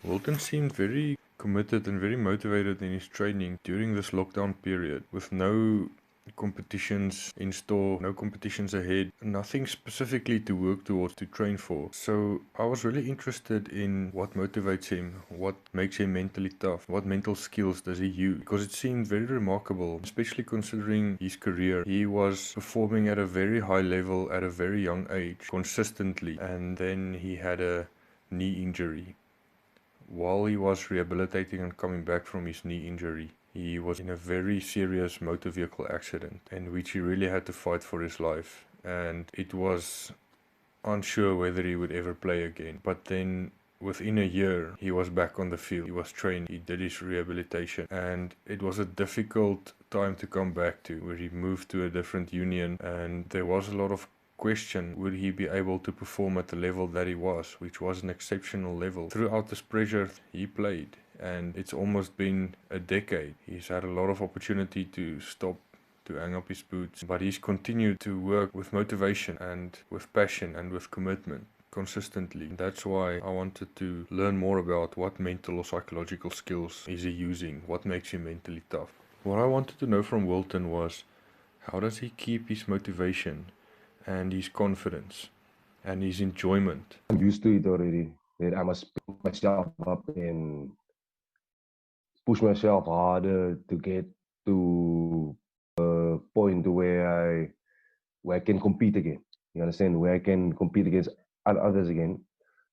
Wilton seemed very committed and very motivated in his training during this lockdown period, with no competitions in store, no competitions ahead, nothing specifically to work towards, to train for. So I was really interested in what motivates him, what makes him mentally tough, what mental skills does he use, because it seemed very remarkable, especially considering his career. He was performing at a very high level at a very young age, consistently, and then he had a knee injury. While he was rehabilitating and coming back from his knee injury, he was in a very serious motor vehicle accident in which he really had to fight for his life. And it was unsure whether he would ever play again. But then within a year, he was back on the field. He was trained, he did his rehabilitation. And it was a difficult time to come back to, where he moved to a different union. And there was a lot of question, would he be able to perform at the level that he was, which was an exceptional level. Throughout this pressure, he played. And it's almost been a decade. He's had a lot of opportunity to stop, to hang up his boots, but he's continued to work with motivation and with passion and with commitment consistently. That's why I wanted to learn more about what mental or psychological skills is he using, what makes him mentally tough. What I wanted to know from Wilton was, how does he keep his motivation and his confidence and his enjoyment? I'm used to it already. That I must pick myself up and push myself harder to get to a point where I can compete again. You understand? Where I can compete against others again.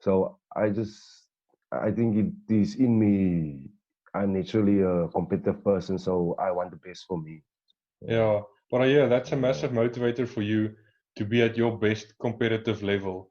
So I think it is in me. I'm naturally a competitive person, so I want the best for me. Yeah, Yeah, but yeah, that's a yeah, massive motivator for you to be at your best competitive level.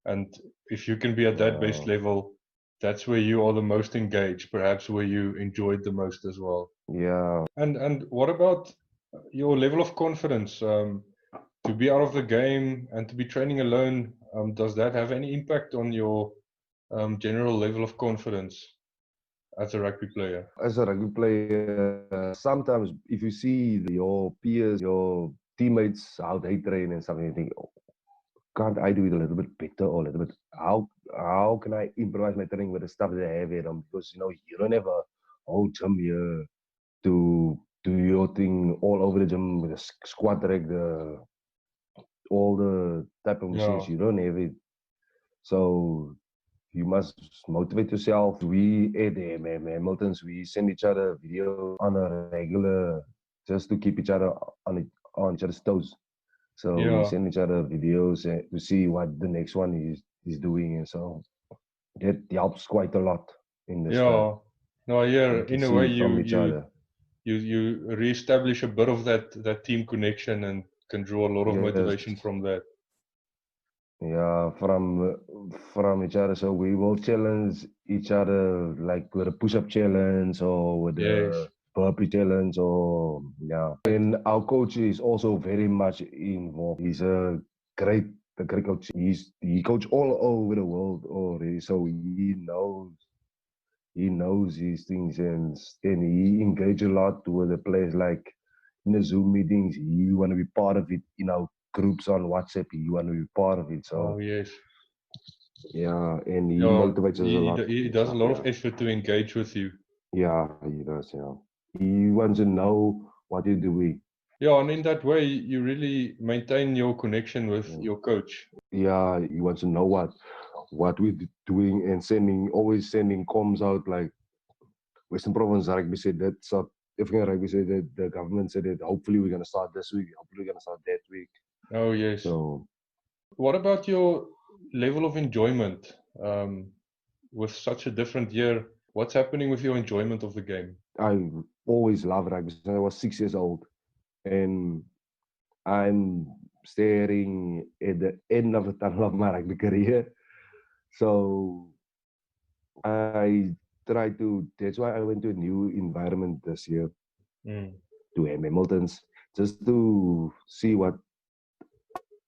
And if you can be at that best yeah, level, that's where you are the most engaged, perhaps where you enjoyed the most as well. yeah. And what about your level of confidence? To be out of the game and to be training alone, does that have any impact on your general level of confidence as a rugby player? As a rugby player, sometimes if you see your peers, your teammates, how they train and something, you think, oh, can't I do it a little bit better or a little bit? How can I improvise my training with the stuff that I have here? Because you don't have a whole gym here to do your thing all over the gym with a squat rack, all the type of Yeah, machines. You don't have it, so you must motivate yourself. We at Hamilton's, we send each other videos on a regular, just to keep each other on on each other's toes. So we yeah, send each other videos to see what the next one is doing, and so that helps quite a lot in this time. yeah. No, So yeah. we can In a see way, it from each other. you reestablish a bit of that team connection and can draw a lot of Yes, motivation from that. yeah, from each other. So we will challenge each other like with a push-up challenge or with Yes, a burpee challenge, or yeah. And our coach is also very much involved. He's a great coach. He coach all over the world already, so he knows these things, and he engage a lot with the players. Like in the Zoom meetings, he want to be part of it. Groups on WhatsApp, he want to be part of it. oh So yes. yeah, and he Yeah, motivates us a lot he and does a stuff. lot Yeah, of effort to engage with you. yeah, he does. Yeah, he wants to know what you're doing. Yeah, and in that way, you really maintain your connection with Yeah, your coach. yeah, he wants to know what we're doing, and always sending comms out like Western Province Rugby said that, South African Rugby said that, the government said that hopefully we're gonna start this week, hopefully we're gonna start that week. Oh yes. So What about your level of enjoyment? With such a different year, what's happening with your enjoyment of the game? I always loved rugby since I was 6 years old, and I'm staring at the end of the tunnel of my rugby career. So I try to. That's why I went to a new environment this year, Mm, to Hamilton's, just to see what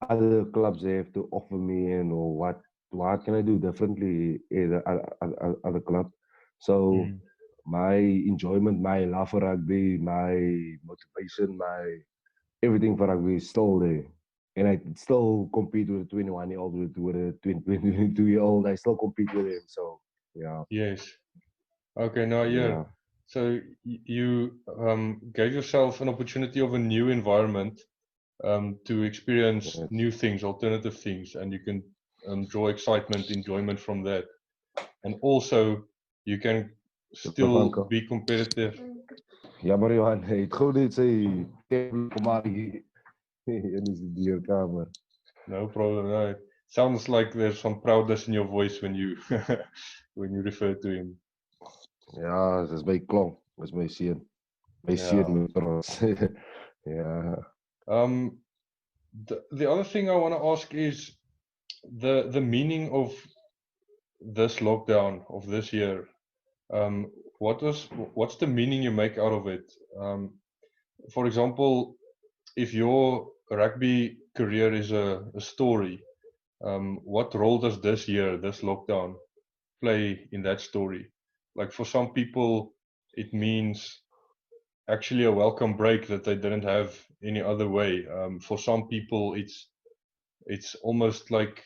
other clubs have to offer me, and or what can I do differently at the other club. So mm, my enjoyment, my love for rugby, my motivation, my everything for rugby is still there. And I still compete with a 21-year-old, with a 22-year-old. I still compete with him. So Yeah, Yes. Okay, now yeah. yeah, So you gave yourself an opportunity of a new environment to experience yes. new things, alternative things, and you can draw excitement, enjoyment from that. And also, you can Stop, still uncle. be competitive. Jammer Johan, hy het gou net sy tablet kom maar hier in die deurkamer. No problem. No. Sounds like there's some proudness in your voice when you when you refer to him. Ja, dis my klomp, dis my seun. My seun Yeah. moet trots. Ja. Um, the other thing I want to ask is the meaning of this lockdown of this year. Um, what's the meaning you make out of it? For example, if your rugby career is a story, what role does this year, this lockdown, play in that story? Like for some people, it means actually a welcome break that they didn't have any other way. For some people, it's almost like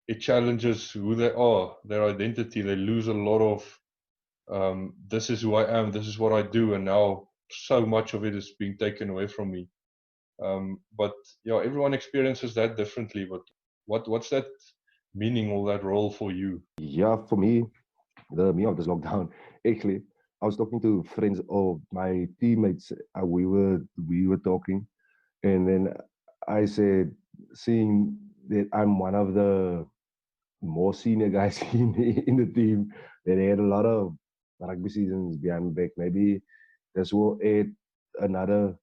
it challenges who they are, their identity. They lose a lot of this is who I am, this is what I do, and now so much of it is being taken away from me. But yeah, everyone experiences that differently. But what's that meaning or that role for you? Yeah, for me, the meaning of this lockdown, actually, I was talking to friends of my teammates. We were talking, and then I said, seeing that I'm one of the more senior guys in the team, that they had a lot of rugby seasons behind my back. Maybe this will add another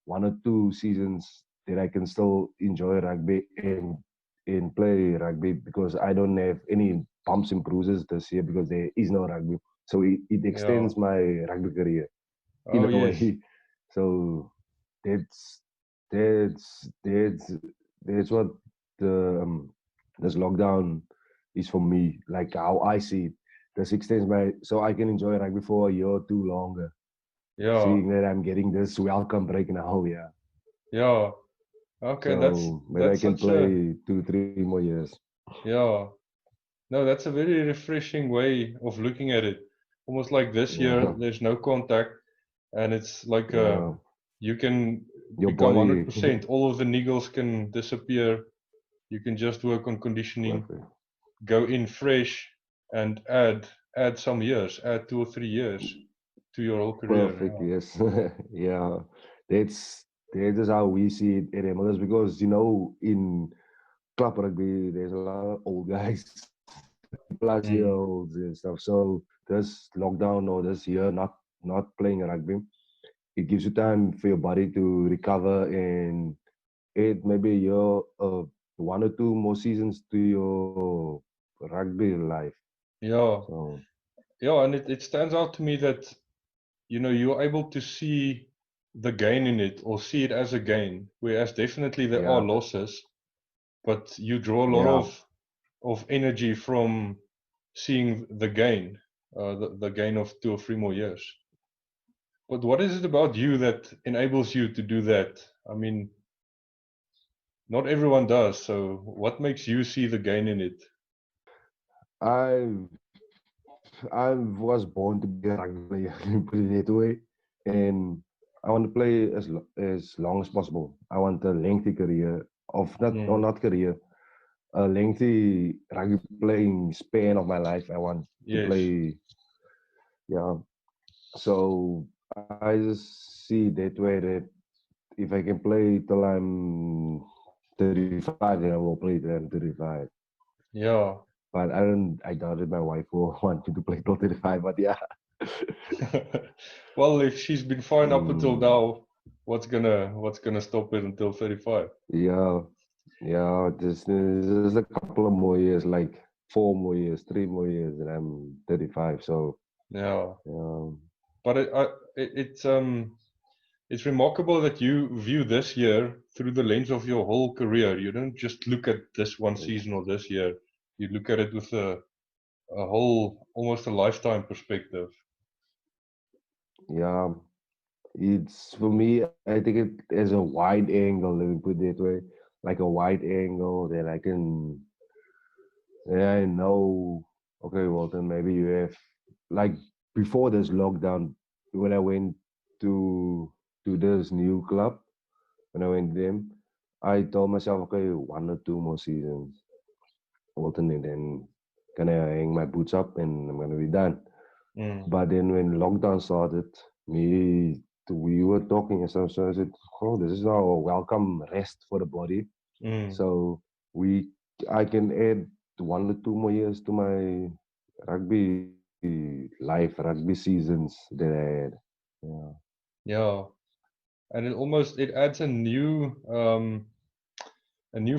1 or 2 seasons that I can still enjoy rugby and play rugby, because I don't have any bumps and bruises this year because there is no rugby. So it Yeah. extends my rugby career in Oh a yes. way. So that's that's that's that's what the this lockdown is for me. Like how I see it, this extends my, so I can enjoy rugby for a year or two longer. Yeah. Seeing that I'm getting this welcome break now, yeah. Yeah. Okay, So maybe I that's can such a play 2, 3 more years. yeah. No, that's a very refreshing way of looking at it. Almost like this year Yeah, there's no contact and it's like yeah. you can Your become body, 100%. All of the niggles can disappear. You can just work on conditioning, perfect, go in fresh and add some years, add 2 or 3 years to your whole career. perfect. Yes, yeah. That's that is how we see it at MLS, because in club rugby there's a lot of old guys, plus Yeah. year olds and stuff. So this lockdown or this year not playing rugby, it gives you time for your body to recover and add maybe a year, 1 or 2 more seasons to your rugby life. Yeah. So Yeah, and it stands out to me that you're able to see the gain in it or see it as a gain, whereas definitely there are yeah, losses, but you draw a lot yeah. of energy from seeing the gain, the gain of 2 or 3 more years. But what is it about you that enables you to do that? I mean, not everyone does. So what makes you see the gain in it? I I was born to be a rugby player, put it that way, and I want to play as long as possible. I want a lengthy career of Mm, not career, a lengthy rugby playing span of my life. I want to yes. play, yeah. So I just see that way, that if I can play till I'm 35, then I will play till I'm 35. Yeah. But I doubt that my wife will want me to play till 35. But yeah. Well, if she's been fine up until Mm, now, what's gonna stop it until 35? yeah, yeah. Just a couple of more years, like 4 more years, 3 more years, and I'm 35. So Yeah. yeah, But it's remarkable that you view this year through the lens of your whole career. You don't just look at this one season or this year. You look at it with a whole, almost a lifetime perspective. yeah. It's for me. I think it as a wide angle. Let me put it that way, like a wide angle that I can. Yeah, I know. okay, Walton, maybe you have, like, before this lockdown, when I went to this new club, when I went to them, I told myself, okay, 1 or 2 more seasons, Walton, and then gonna hang my boots up and I'm gonna be done. Mm. But then when lockdown started, we were talking and stuff, so I said, oh, this is our welcome rest for the body. Mm. So I can add 1 or 2 more years to my rugby life, rugby seasons that I had. Yeah. Yeah. And it adds a new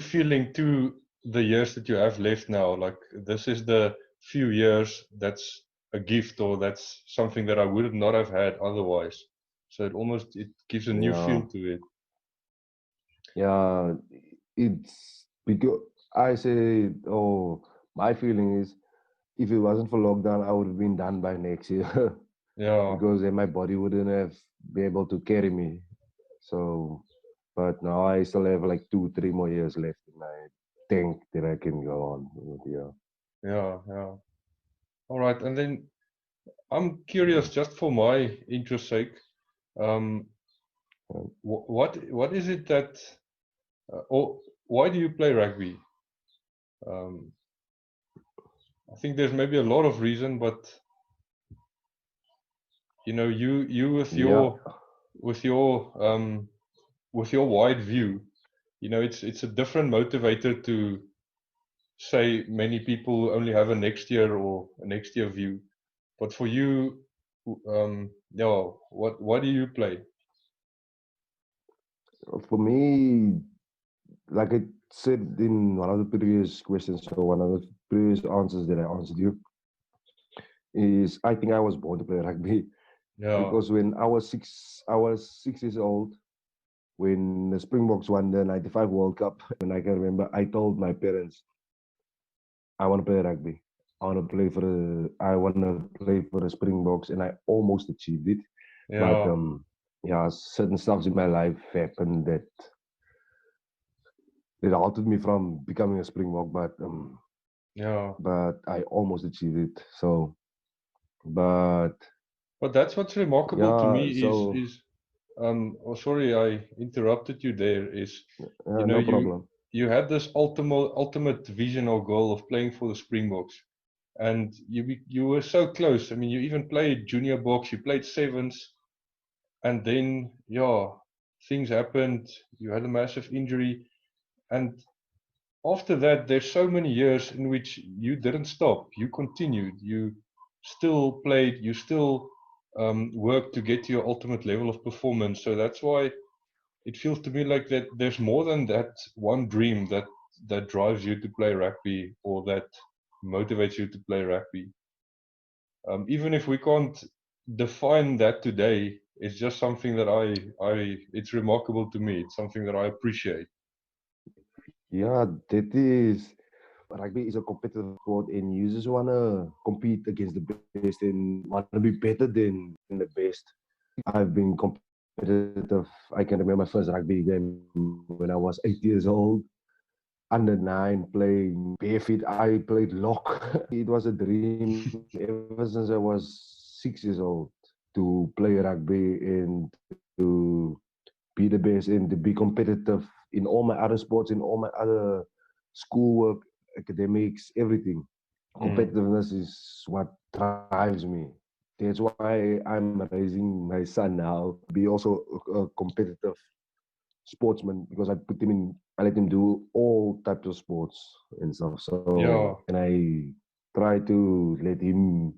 feeling to the years that you have left now. Like this is the few years that's a gift, or that's something that I would not have had otherwise. So it gives a new Yeah. feel to it. Yeah. It's because I say, oh, my feeling is if it wasn't for lockdown, I would have been done by next year Yeah. because then my body wouldn't have been able to carry me. So, but now I still have like 2, 3 more years left in my tank that I can go on with. Yeah. Yeah. Yeah. All right. And then I'm curious, just for my interest sake, um, what is it that, or why do you play rugby? Um, I think there's maybe a lot of reason, but you know, you Yeah. with your with your wide view, you know, it's a different motivator to say many people only have a next year or a next year view, but for you, yeah, what do you play? For me, like I said in one of the previous questions, or one of the previous answers that I answered you, is I think I was born to play rugby Yeah, because when I was 6 years old when the Springboks won the '95 World Cup, and I can remember I told my parents I want to play rugby. I want to play for the Springboks, and I almost achieved it. But yeah, yeah, certain stuff in my life happened that halted me from becoming a Springbok. yeah. But I almost achieved it. So, but But that's what's remarkable to yeah, me so is oh sorry I interrupted you there, is you know no problem. you had this ultimate vision or goal of playing for the Springboks, and you were so close. I mean, you even played junior box, you played sevens, and then yeah, things happened. You had a massive injury, and after that, there's so many years in which you didn't stop. You continued. You still played. You still worked to get to your ultimate level of performance. So that's why it feels to me like that there's more than that one dream that drives you to play rugby, or that motivates you to play rugby. Even if we can't define that today, it's just something that it's remarkable to me. It's something that I appreciate. Yeah, that is. Rugby is a competitive sport, and you just want to compete against the best and want to be better than the best. I've been competitive. I can remember my first rugby game when I was 8 years old, under nine, playing bare feet. I played lock. It was a dream ever since I was 6 years old to play rugby and to be the best and to be competitive in all my other sports, in all my other schoolwork, academics, everything. Mm. Competitiveness is what drives me. That's why I'm raising my son now be also a competitive sportsman because I let him do all types of sports and stuff. Yeah, So, and I try to let him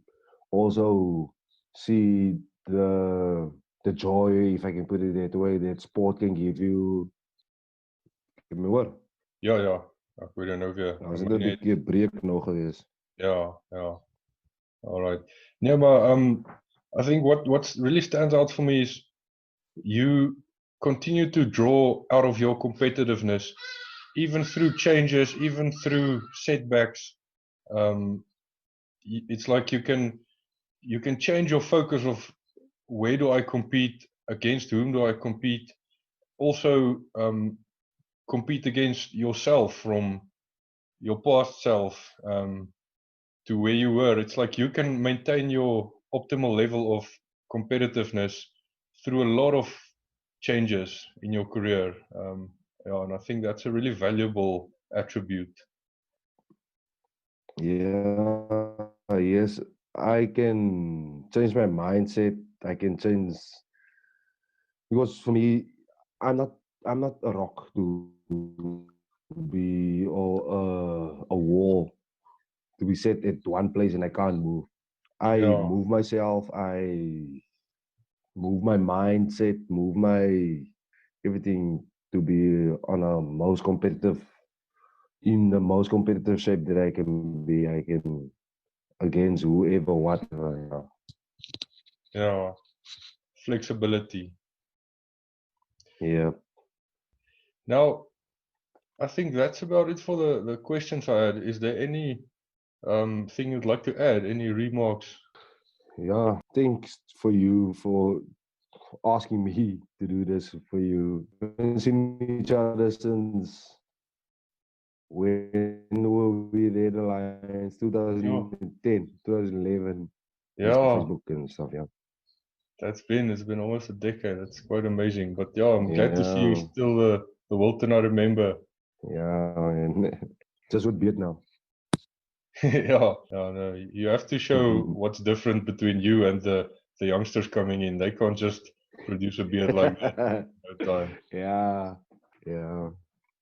also see the the joy, if I can put it that way, that sport can give you. Give me what? ja, ja. Ek weet nou weer. Nou is Aan dit my 'n net. bietjie breek nog gewees. Ja, ja. All right. Nee, maar I think what's really stands out for me is you continue to draw out of your competitiveness, even through changes, even through setbacks. Um, it's like you can change your focus of where do I compete, against whom do I compete. Also, compete against yourself from your past self. to where you were. It's like you can maintain your optimal level of competitiveness through a lot of changes in your career. Yeah, and I think that's a really valuable attribute. Yeah, yes, I can change my mindset. I can change because for me, I'm not I'm not a rock to be or a wall to be set at one place and I can't move. I Yeah, move myself. I move my mindset. Move my everything to be on a most competitive in the most competitive shape that I can be. I can against whoever, whatever. yeah, flexibility. Yeah. Now, I think that's about it for the questions I had. Is there any thing you'd like to add? Any remarks? Yeah. Thanks for you for asking me to do this for you. We haven't seen each other since when were we there, the Lions? Yeah, 2010, 2011. Just yeah, Facebook and stuff, yeah. it's been almost a decade. That's quite amazing. But yeah, I'm glad to see you Yeah. still the Wilton I remember. Yeah, and just with beard now. Yeah, yeah, no, you have to show what's different between you and the youngsters coming in. They can't just produce a beard like that all the time. Yeah, yeah.